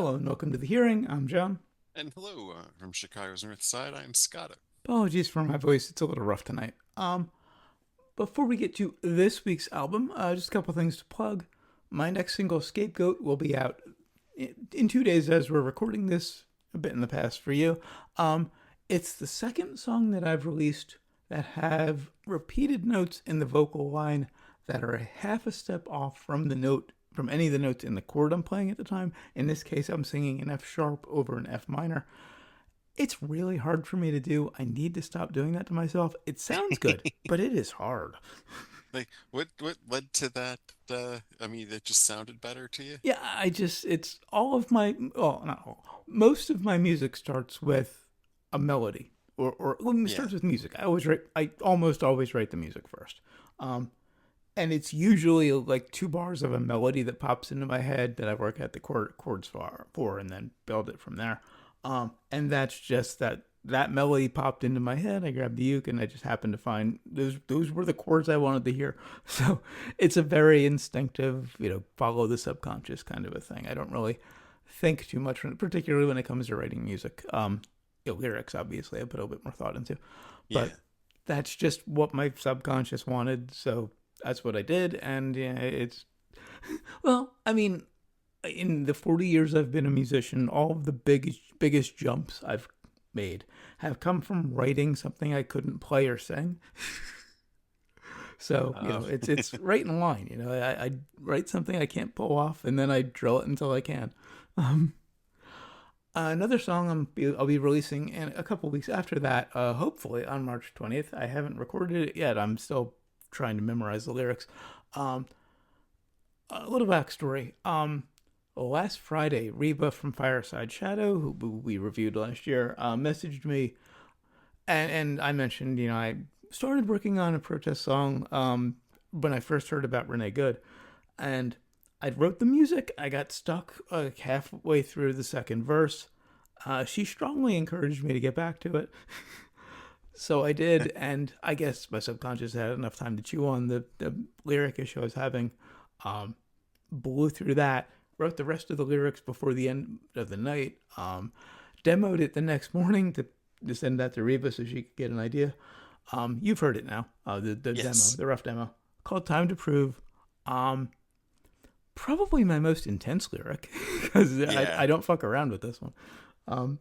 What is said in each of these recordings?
Hello and welcome to the hearing. I'm John. And hello, from Chicago's North Side, I'm Scotto. Apologies for my voice; it's a little rough tonight. Before we get to this week's album, just a couple things to plug. My next single, "Scapegoat," will be out in 2 days as we're recording this. A bit in the past for you. It's the second song that I've released that have repeated notes in the vocal line that are a half a step off from the note from any of the notes in the chord I'm playing at the time. In this case, I'm singing an F sharp over an F minor. It's really hard for me to do. I need to stop doing that to myself. It sounds good, but it is hard. Like, what led to that? I mean, it just sounded better to you? Yeah, it's all of my, well, not all, most of my music starts with a melody. Or well, it Yeah. starts with music. I almost always write the music first. Um, and it's usually like 2 bars of a melody that pops into my head that I work at the chords for and then build it from there. And that's just that melody popped into my head. I grabbed the uke and I just happened to find those were the chords I wanted to hear. So it's a very instinctive, follow the subconscious kind of a thing. I don't really think too much, particularly when it comes to writing music. Lyrics, obviously, I put a bit more thought into, Yeah. but that's just what my subconscious wanted. So that's what I did, and yeah, it's well, I mean, in the 40 years I've been a musician, all of the biggest jumps I've made have come from writing something I couldn't play or sing. So Um, it's right in line. I write something I can't pull off, and then I drill it until I can. Um, Another song I'll be releasing in a couple weeks after that, hopefully on March 20th. I haven't recorded it yet. I'm still trying to memorize the lyrics. Um, a little backstory. Last Friday, Reba from Fireside Shadow, who we reviewed last year, messaged me, and I mentioned, I started working on a protest song when I first heard about Renee Good, and I wrote the music. I got stuck halfway through the second verse. She strongly encouraged me to get back to it. So I did, and I guess my subconscious had enough time to chew on the lyric issue I was having. Um, Blew through that, wrote the rest of the lyrics before the end of the night, demoed it the next morning to send that to Reba so she could get an idea. You've heard it now, the demo, yes. the rough demo, called Time to Prove. Um, Probably my most intense lyric because I Yeah. don't fuck around with this one. Um,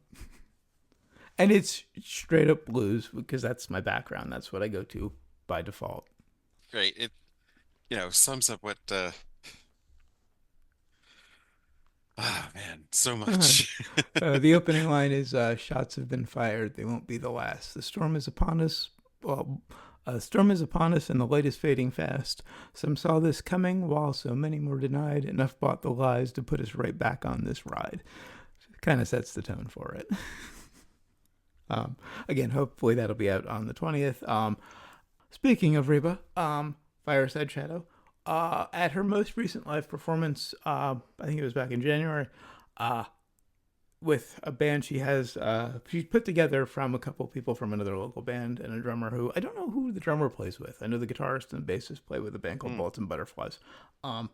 and it's straight up blues because that's my background. That's what I go to by default. Great. It, sums up what, man, so much. The opening line is shots have been fired. They won't be the last. The storm is upon us. Well, a storm is upon us and the light is fading fast. Some saw this coming while so many more denied. Enough bought the lies to put us right back on this ride. Kind of sets the tone for it. Um, Again, hopefully that'll be out on the 20th. Speaking of Reba, Fireside Shadow, at her most recent live performance, I think it was back in January, uh, with a band she's put together from a couple people from another local band and a drummer who I don't know who the drummer plays with. I know the guitarist and bassist play with a band called Hmm. Bullets and Butterflies. Um,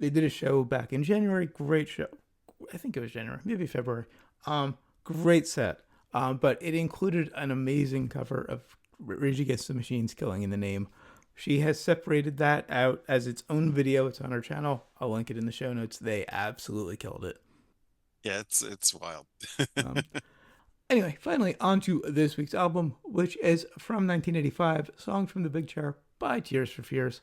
they did a show back in January. Great show. I think it was January, maybe February. Great set. But it included an amazing cover of Rage Against the Machine's "Killing in the Name." She has separated that out as its own video. It's on her channel. I'll link it in the show notes. They absolutely killed it. Yeah, it's wild. Um, Anyway, finally, on to this week's album, which is from 1985, Songs from the Big Chair by Tears for Fears.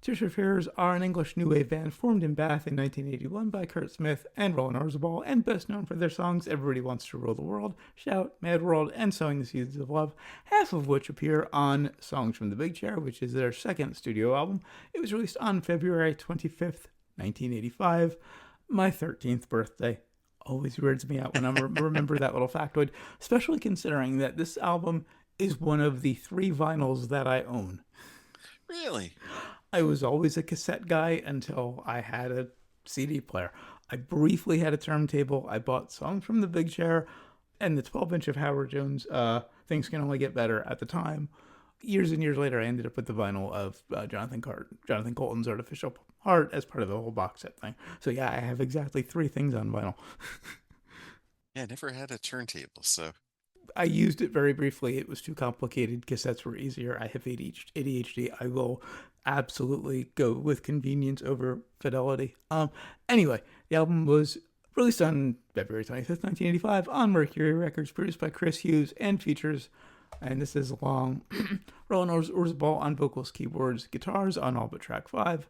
Tears for Fears are an English new wave band formed in Bath in 1981 by Kurt Smith and Roland Orzabal, and best known for their songs Everybody Wants to Rule the World, Shout, Mad World, and Sowing the Seeds of Love, half of which appear on Songs from the Big Chair, which is their second studio album. It was released on February 25th, 1985, my 13th birthday. Always weirds me out when I remember that little factoid, especially considering that this album is one of the 3 vinyls that I own. Really? I was always a cassette guy until I had a CD player. I briefly had a turntable. I bought Songs from the Big Chair and the 12-inch of Howard Jones. Things Can Only Get Better at the time. Years and years later, I ended up with the vinyl of Jonathan Colton's Heart as part of the whole box set thing. So yeah, I have exactly three things on vinyl. Yeah, I never had a turntable, so I used it very briefly. It was too complicated. Cassettes were easier. I have ADHD. I will absolutely go with convenience over fidelity. Anyway, the album was released on February 25th, 1985 on Mercury Records, produced by Chris Hughes, and features, and this is long, Roland Orzabal on vocals, keyboards, guitars on all but track 5,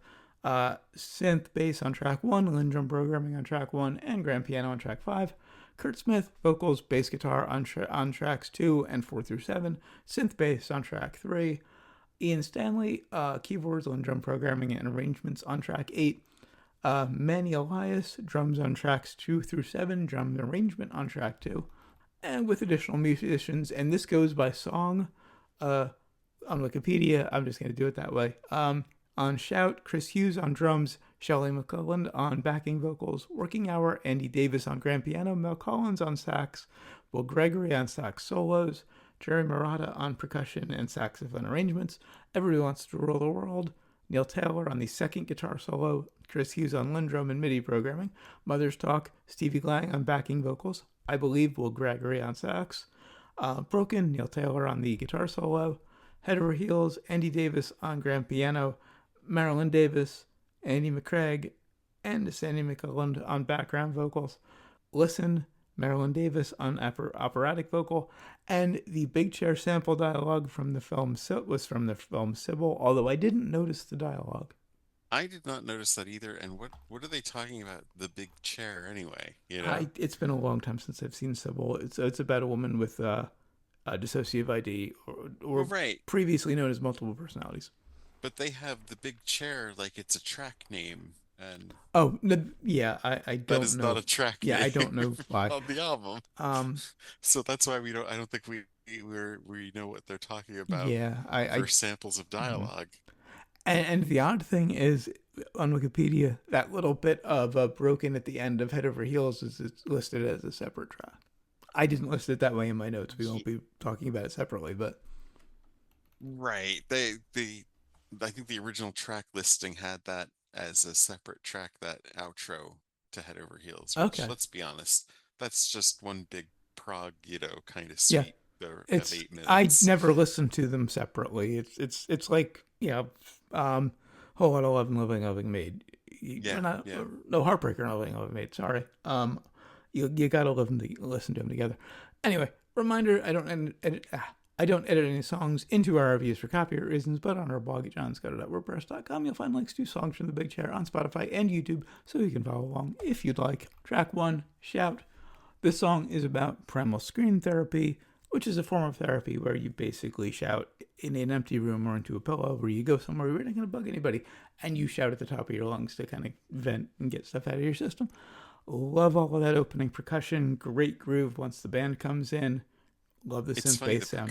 synth bass on track 1, Lindrum programming on track 1, and grand piano on track 5. Kurt Smith, vocals, bass guitar on tracks 2 and 4 through 7, synth bass on track 3, Ian Stanley, keyboards, Lindrum programming and arrangements on track 8, Manny Elias, drums on tracks 2 through 7, drum arrangement on track 2, and with additional musicians, and this goes by song. Uh, on Wikipedia, I'm just going to do it that way. On Shout, Chris Hughes on drums, Shelley McClelland on backing vocals, Working Hour, Andy Davis on grand piano, Mel Collins on sax, Will Gregory on sax solos, Jerry Murata on percussion and saxophone arrangements, Everybody Wants to Rule the World, Neil Taylor on the second guitar solo, Chris Hughes on Lindrum and MIDI programming, Mother's Talk, Stevie Glang on backing vocals, I Believe, Will Gregory on sax, Broken, Neil Taylor on the guitar solo, Head Over Heels, Andy Davis on grand piano, Marilyn Davis, Andy McCraig, and Sandy McCullough on background vocals. Listen, Marilyn Davis on operatic vocal, and the big chair sample dialogue from the film was from the film Sybil, although I didn't notice the dialogue. I did not notice that either. And what are they talking about? The big chair anyway, you know? It's been a long time since I've seen Sybil. It's about a woman with dissociative ID, Well, or right. previously known as multiple personalities. But they have the big chair like it's a track name, and Oh no, yeah, I that don't is not know. a track Yeah, I name don't know why. on the album. Um, So that's why we don't, I don't think we know what they're talking about yeah, I for samples of mhm. dialogue. And the odd thing is, on Wikipedia, that little bit of broken at the end of Head Over Heels is listed as a separate track. I didn't list it that way in my notes. We won't Ye- be talking about it separately, but Right. I think the original track listing had that as a separate track, that outro to Head Over Heels, which, okay. let's be honest, that's just one big prog, kind of Yeah, suite of it's eight I minutes. never listened to them separately. It's like whole lot of love and loving maid. Yeah, Not yeah. no heartbreaker and loving maid. Sorry. You gotta listen to them together. Anyway, reminder: I don't edit any songs into our reviews for copyright reasons, but on our blog at johnscotto.wordpress.com, you'll find links to songs from the Big Chair on Spotify and YouTube, so you can follow along if you'd like. Track 1, Shout. This song is about primal scream therapy, which is a form of therapy where you basically shout in an empty room or into a pillow, where you go somewhere where you're not going to bug anybody, and you shout at the top of your lungs to kind of vent and get stuff out of your system. Love all of that opening percussion. Great groove once the band comes in. Love the It's synth funny, bass sound.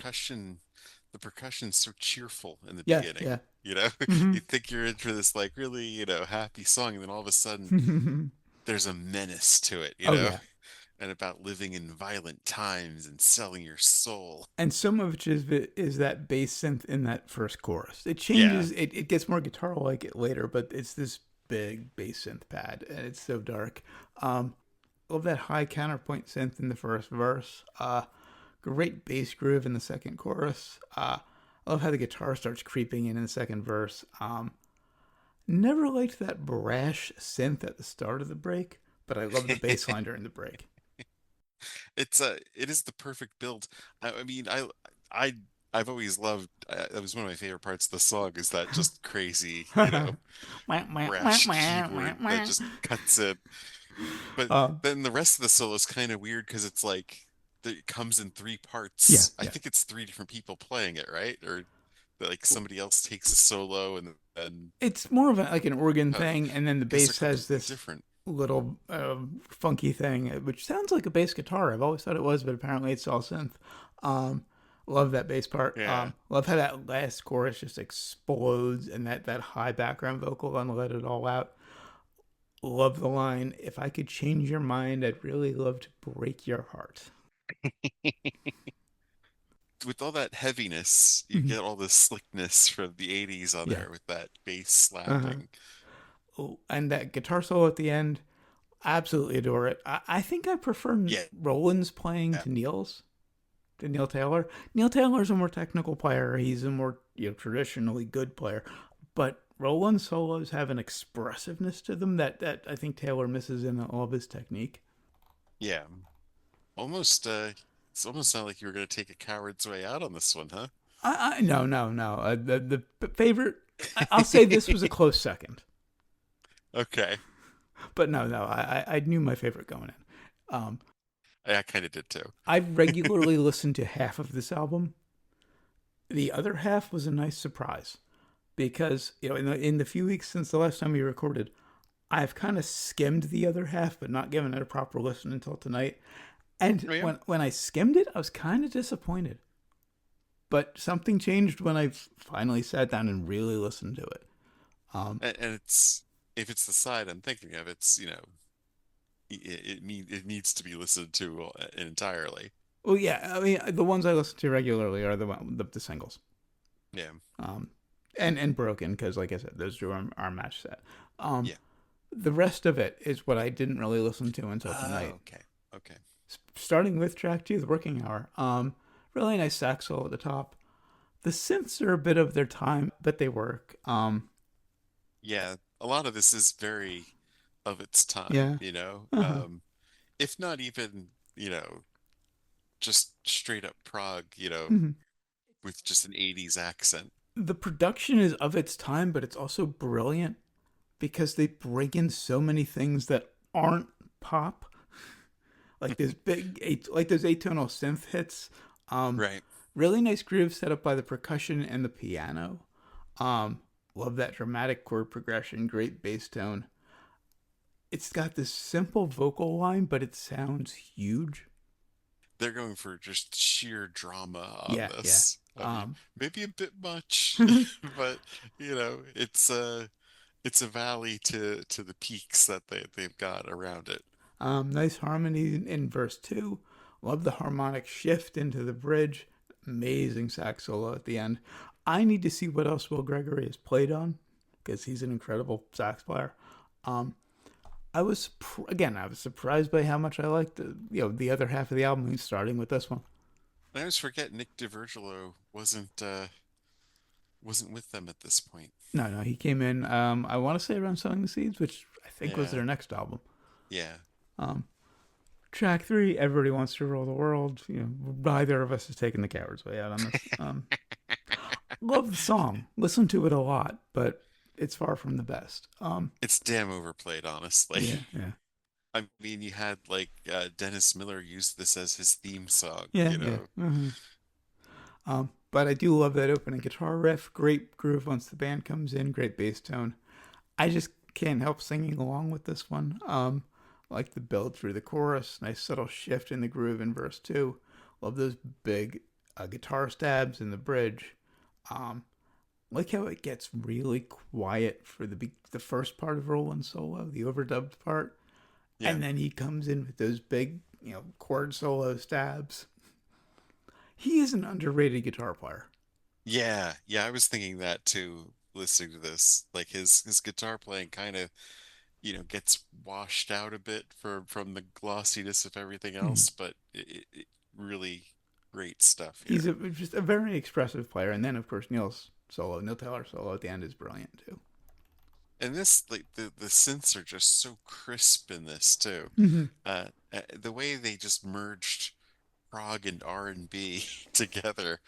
the percussion's so cheerful in the Yeah, beginning. yeah. You know, Mm-hmm. you think you're in for this like really, happy song, and then all of a sudden there's a menace to it, Oh yeah. and about living in violent times and selling your soul. And so much of it is that bass synth in that first chorus. It Yeah. changes. It gets more guitar like it later, but it's this big bass synth pad, and it's so dark. Love that high counterpoint synth in the first verse. Great bass groove in the second chorus. I love how the guitar starts creeping in the second verse. Never liked that brash synth at the start of the break, but I love the bass line during the break. It is the perfect build. I mean, I I've always loved, that was one of my favorite parts of the song, is that just crazy, brash keyboard that just cuts in. But uh, then the rest of the solo is kind of weird because it's like it comes in three yeah, parts. I yeah. think it's three different people playing it, right? Or like somebody else takes a solo, and then It's more of like an organ I thing, and then the guess they're bass has completely this different. little funky thing, which sounds like a bass guitar. I've always thought it was, but apparently it's all synth. Um, love that bass part. Yeah. Love how that last chorus just explodes, and that high background vocal on "Let It All Out." Love the line, "If I could change your mind, I'd really love to break your heart." With all that heaviness, you Mhm. get all this slickness from the 80s on Yeah. there with that bass Uh-huh. slapping. Oh, and that guitar solo at the end, absolutely adore it. I think I prefer Yeah. Roland's playing to Neil's, to Neil Taylor. Neil Taylor's a more technical player. He's a more traditionally good player, but Roland's solos have an expressiveness to them that I think Taylor misses in all of his technique. Yeah. Almost it's almost sounded like you were gonna take a coward's way out on this one, huh? No, no, no. The favorite, I'll say this was a close second, Okay. but no, no. I knew my favorite going in. I kind of did too. I regularly listened to half of this album. The other half was a nice surprise because in the few weeks since the last time we recorded, I've kind of skimmed the other half, but not given it a proper listen until tonight. And Oh, yeah. when I skimmed it, I was kind of disappointed. But something changed when I finally sat down and really listened to it. Um, And it's if it's the side I'm thinking of, it's it needs to be listened to entirely. well, yeah, I mean the ones I listen to regularly are the singles, Yeah. um, and Broken because, like I said, those two are match set. Um, Yeah. the rest of it is what I didn't really listen to until Oh, tonight. okay. Okay. Starting with track two, the working hour. Really nice sax solo at the top. The synths are a bit of their time, but they work. Yeah, a lot of this is very of its time, Yeah. you know. Uh-huh. If not even, just straight up prog, Mhm. with just an 80s accent. The production is of its time, but it's also brilliant because they bring in so many things that aren't pop, like this like those atonal synth hits. Um, Right. really nice groove set up by the percussion and the piano. Um, love that dramatic chord progression, great bass tone. It's got this simple vocal line, but it sounds huge. They're going for just sheer drama on Yeah, yeah. this. I mean, Um, maybe a bit much, but it's a valley to the peaks that they've got around it. nice harmony in verse two. Love the harmonic shift into the bridge. Amazing sax solo at the end. I need to see what else Will Gregory has played on because he's an incredible sax player. Um, I was surprised by how much I liked the other half of the album, starting with this one. I always forget Nick DiVirgilio wasn't with them at this point. No, no, he came in. I want to say around Sowing the Seeds, which I think was Yeah, their next album. yeah. Um, track three, Everybody Wants to Rule the World. Neither of us has taken the coward's way out on this. Love the song, listen to it a lot, but it's far from the best. It's damn overplayed, honestly. Yeah, yeah, I mean, you had like Dennis Miller use this as his theme song, yeah, you yeah. know. But I do love that opening guitar riff. Great groove once the band comes in. Great bass tone. I just can't help singing along with this one. Like the build through the chorus, nice subtle shift in the groove in verse two. Love those big guitar stabs in the bridge. Um, like how it gets really quiet for the first part of Roland's solo, the overdubbed part, Yeah. and then he comes in with those big chord solo stabs. He is an underrated guitar player. Yeah, yeah, I was thinking that too, listening to this. Like his guitar playing kind of, gets washed out a bit from the glossiness of everything Mhm. else, but it really great stuff He's here. just a very expressive player, and then of course Neil Taylor solo at the end is brilliant too. And this like the synths are just so crisp in this too. Mm-hmm. The way they just merged prog and R&B together,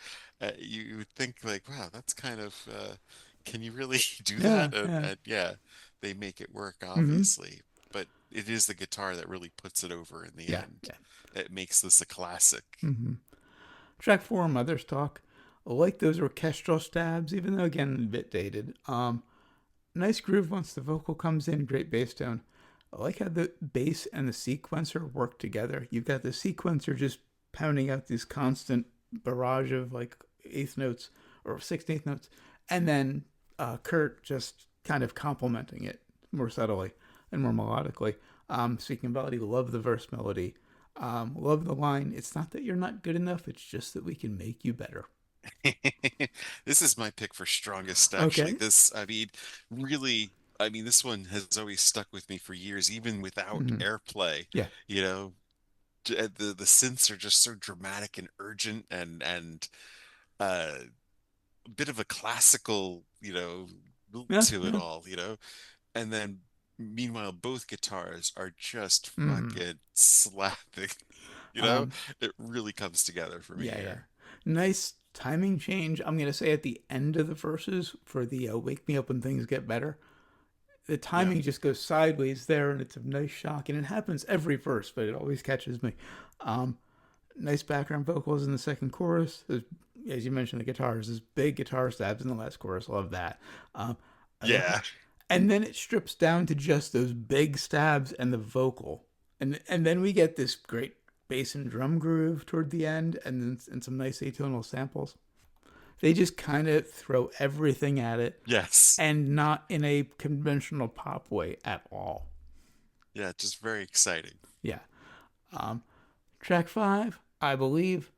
you would think like, wow, that's kind of can you really do Yeah, that? yeah. And yeah, they make it work, Mm-hmm. obviously, but it is the guitar that really puts it over in the Yeah, end. yeah. It makes this a classic. Mm-hmm. Track four, Mother's Talk. I like those orchestral stabs, even though again a bit dated. Nice groove once the vocal comes in, great bass tone. I like how the bass and the sequencer work together. You've got the sequencer just pounding out this constant barrage of like eighth notes or 16th notes, and then Kurt just kind of complementing it more subtly and more melodically. Speaking of melody, love the verse melody. Love the line. It's not that you're not good enough. It's just that we can make you better. This is my pick for strongest, actually. Okay. This, I mean, really. I mean, this one has always stuck with me for years, even without Hmm. airplay. Yeah. You know, the synths are just so dramatic and urgent, and uh, a bit of a classical, loop Yeah. to it Yeah. all. And then meanwhile, both guitars are just Hmm. fucking slapping. You know, Um, it really comes together for me yeah. Yeah. here. Nice timing change. I'm gonna say at the end of the verses for the "Wake Me Up When Things Get Better." The Yeah. timing just goes sideways there, and it's a nice shock. And it happens every verse, but it always catches me. Um, Nice background vocals in the second chorus. As you mentioned, the guitars, there's big guitar stabs in the last chorus. Love that. Um, I love it. Yeah. And then it strips down to just those big stabs and the vocal, and then we get this great bass and drum groove toward the end, and some nice atonal samples. They just kind of throw everything at it, Yes. and not in a conventional pop way at all. Yeah. Just very exciting. Yeah. Um, Track five, I believe.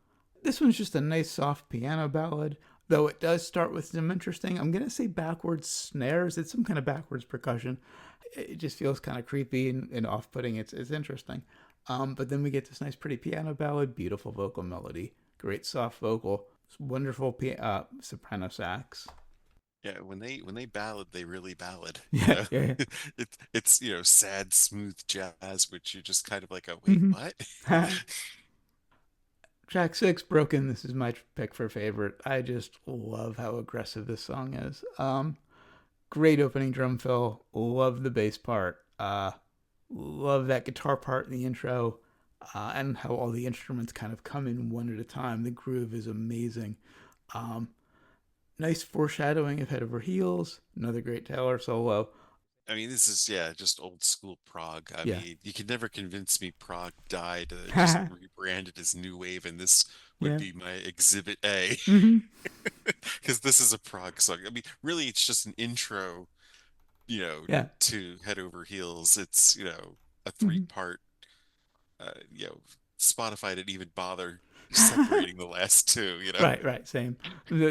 This one's just a nice soft piano ballad, though it does start with some interesting, I'm going to say backwards snares. It's some kind of backwards percussion. It just feels kind of creepy and off putting. It's interesting. But then we get this nice, pretty piano ballad, beautiful vocal melody, great soft vocal, wonderful soprano sax. Yeah, when they ballad, they really ballad, Yeah, yeah. It's, sad, smooth jazz, which you just kind of like, oh, wait, Mm-hmm. what? Track six, Broken. This is my pick for favorite. I just love how aggressive this song is. Great opening drum fill. Love the bass part. Love that guitar part in the intro, and how all the instruments kind of come in one at a time. The groove is amazing. Um, Nice foreshadowing of Head Over Heels. Another great Taylor solo. I mean, this is, yeah, just old school prog. I Yeah. mean, you could never convince me prog died. Just rebranded as new wave, and this would Yeah. be my exhibit A, Mm-hmm. because this is a prog song. I mean, really, it's just an intro, Yeah. to Head Over Heels. It's, a Mm-hmm. three-part. Spotify didn't even bother separating the last two. Right, right. Same.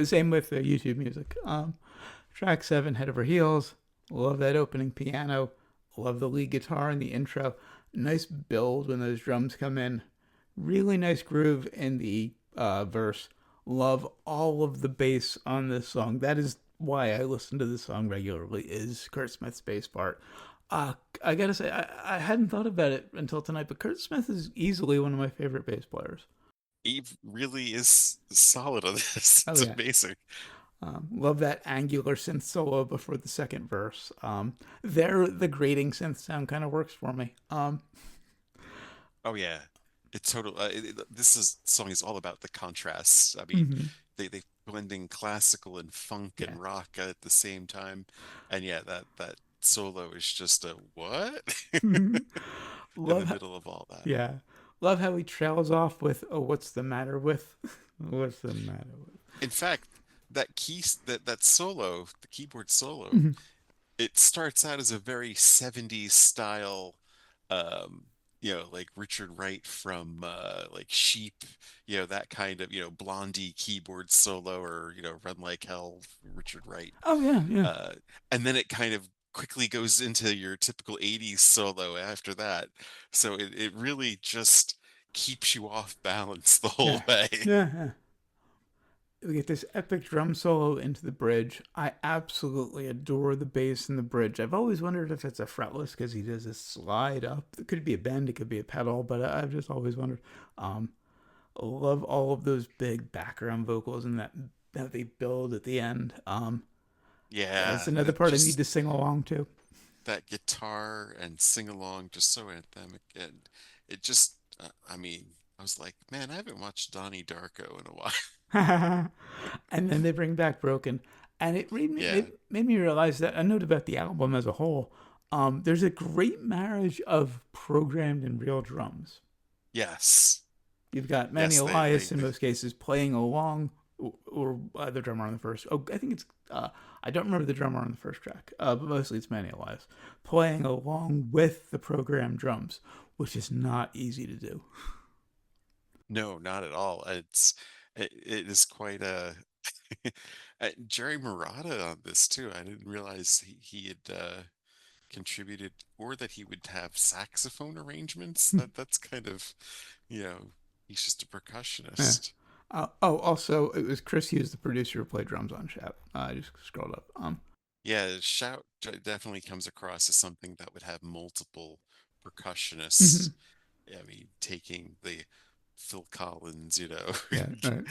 Same with the YouTube music. Track seven, Head Over Heels. Love that opening piano. Love the lead guitar in the intro. Nice build when those drums come in. Really nice groove in the verse. Love all of the bass on this song. That is why I listen to this song regularly. Is Kurt Smith's bass part? I gotta say, I hadn't thought about it until tonight, but Kurt Smith is easily one of my favorite bass players. Eve really is solid on this. Oh It's yeah, amazing. love that angular synth solo before the second verse. There, the grating synth sound kind of works for me. Oh yeah, it total. This song is all about the contrasts. I mean, Mm-hmm. they blending classical and funk Yeah. and rock at the same time, and yeah, that solo is just a what Mm-hmm. in the Love, middle of all that. yeah, love how he trails off with, "Oh, what's the matter with? What's the matter with?" In fact, that solo, the keyboard solo, Mm-hmm. it starts out as a very 70s style, um like Richard Wright from like Sheep, that kind of, Blondie keyboard solo, or Run Like Hell, Richard Wright. Oh yeah, yeah, uh and then it kind of quickly goes into your typical 80s solo after that, so it really just keeps you off balance the whole yeah, way. yeah, yeah. We get this epic drum solo into the bridge. I absolutely adore the bass in the bridge. I've always wondered if it's a fretless because he does this slide up. It could be a bend, it could be a pedal, but I've just always wondered. Um, love all of those big background vocals and that they build at the end. It's Yeah, another part I need just to sing along to. that guitar and sing along, just so anthemic, and it just, I mean, I was like, man, I haven't watched Donnie Darko in a while. And then they bring back Broken, and it Yeah. made me realize that a note about the album as a whole. There's a great marriage of programmed and real drums. Yes. You've got Manny Yes, Elias in most cases playing along, or the drummer on the first. Oh, I think it's. I don't remember the drummer on the first track, but mostly it's Manny Elias playing along with the programmed drums, which is not easy to do. no, not at all. It is quite a Jerry Murata on this too. I didn't realize he had. contributed, or that he would have saxophone arrangements. That's kind of, you know, he's just a Yeah. percussionist. Also, it was Chris Hughes, the producer, who played drums on Shout. I just scrolled up. Yeah, Shout definitely comes across as something that would have multiple Mhm. percussionists. I mean, taking the Phil Collins, you know. Yeah.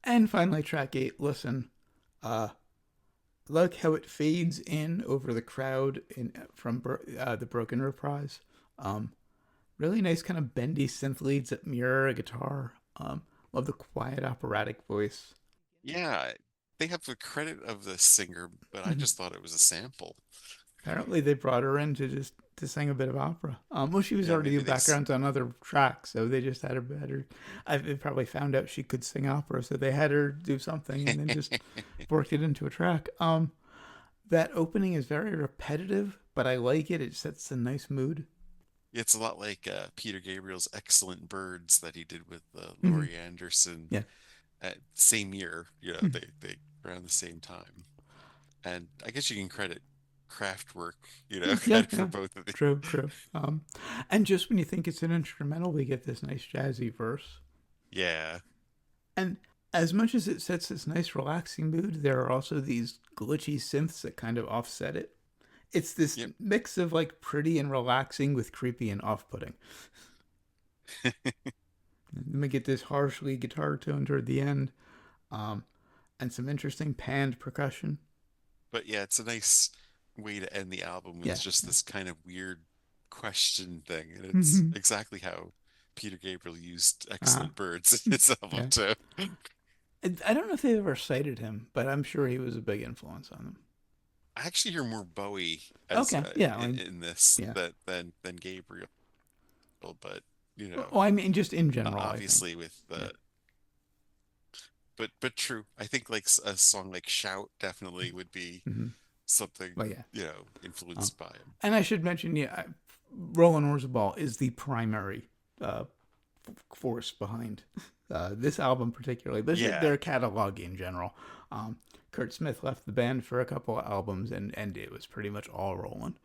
And finally, track 8. Listen, uh, like how it fades in over the crowd in from the Broken Reprise. Um, Really nice kind of bendy synth leads that mirror a guitar. Love the quiet operatic voice. Yeah, they have the credit of the singer, but I Mm-hmm. just thought it was a sample. Apparently, they brought her in to just to sing a bit of opera. Well, she was Yeah, already maybe doing backgrounds on other tracks, so they just had her. They probably found out she could sing opera, so they had her do something and then just worked it into a track. That opening is very repetitive, but I like it. It sets a nice mood. It's a lot like Peter Gabriel's Excellent Birds that he did with Mm-hmm. Laurie Anderson Yeah. at same year. You know, Mm-hmm. they around the same time. And I guess you can credit Kraftwerk, you know, Yeah, kind of for yeah. both of the. True, true. And just when you think it's an instrumental, we get this nice jazzy verse. Yeah. And as much as it sets this nice relaxing mood, there are also these glitchy synths that kind of offset it. It's this Yep. mix of like pretty and relaxing with creepy and off-putting. Then we get this harshly guitar tone toward the end, um, and some interesting panned percussion. But yeah, it's a nice way to end the album with Yeah. just this kind of weird question thing. And it's Yeah. exactly how Peter Gabriel used uh, Excellent Birds in his album yeah. too. I don't know if they ever cited him, but I'm sure he was a big influence on them. I actually hear more Bowie as Okay. Yeah. in this Yeah. than Gabriel, but you know, Well, I mean, just in general, I think. obviously with Yeah. the but true. I think like a song like Shout definitely would be Mm-hmm. something, But yeah. you know, Um, influenced by him. and I should mention, yeah, Roland Orzabal is the primary uh, force behind this album, particularly, but Yeah. their catalog in general. Um, Kurt Smith left the band for a couple of albums, and it was pretty much all Roland.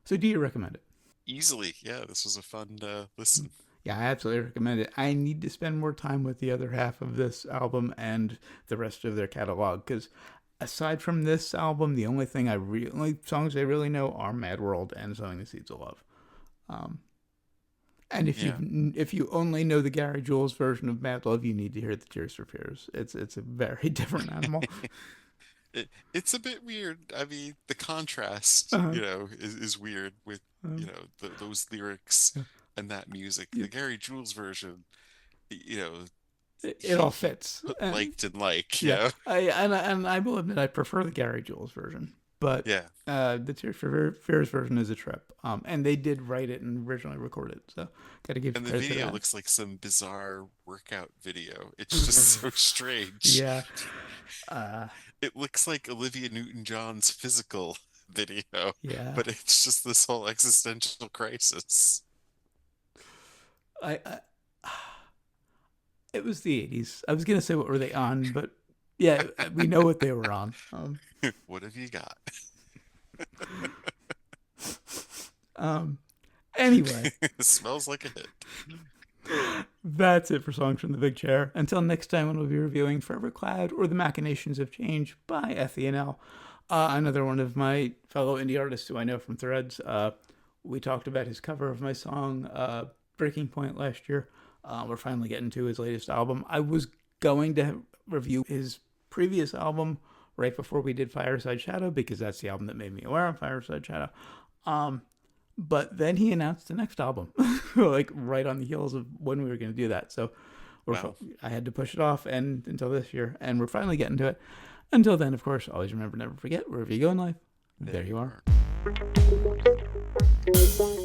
So, do you recommend it? Easily. Yeah, this was a fun listen. Yeah, I absolutely recommend it. I need to spend more time with the other half of this album and the rest of their catalog because aside from this album, the only songs I really know are Mad World and Sowing the Seeds of Love. Um, and Yeah. if you only know the Gary Jules version of Mad Love, you need to hear the Tears for Fears. It's a very different animal. It's a bit weird. I mean, the contrast, Uh, you know, is weird with, you um, know, those lyrics yeah, and that music. yeah, The Gary Jules version, you know, it all he fits. put And liked and like, you yeah, know. I will admit I prefer the Gary Jules version, but Yeah. the Tears for Fears version is a trip. And they did write it and originally record it, so got to give And the credit to video that. looks like some bizarre workout video. It's just so strange. Yeah, uh, It looks like Olivia Newton-John's physical video, yeah. but it's just this whole existential crisis. I It was the '80s. I was gonna say what were they on, but yeah, we know what they were on. What have you got? Um, anyway, It smells like a hit. that's it for Songs from the Big Chair. Until next time, when we'll be reviewing Forever Cloud or The Machinations of Change by FENL, another one of my fellow indie artists who I know from Threads. We talked about his cover of my song Breaking Point last year. We're finally getting to his latest album. I was going to review his previous album right before we did Fireside Shadow because that's the album that made me aware of Fireside Shadow. But then he announced the next album, like right on the heels of when we were going to do that. So Wow. I had to push it off and until this year, and we're finally getting to it. Until then, of course, always remember, never forget, wherever you go in life, there There you you are. are.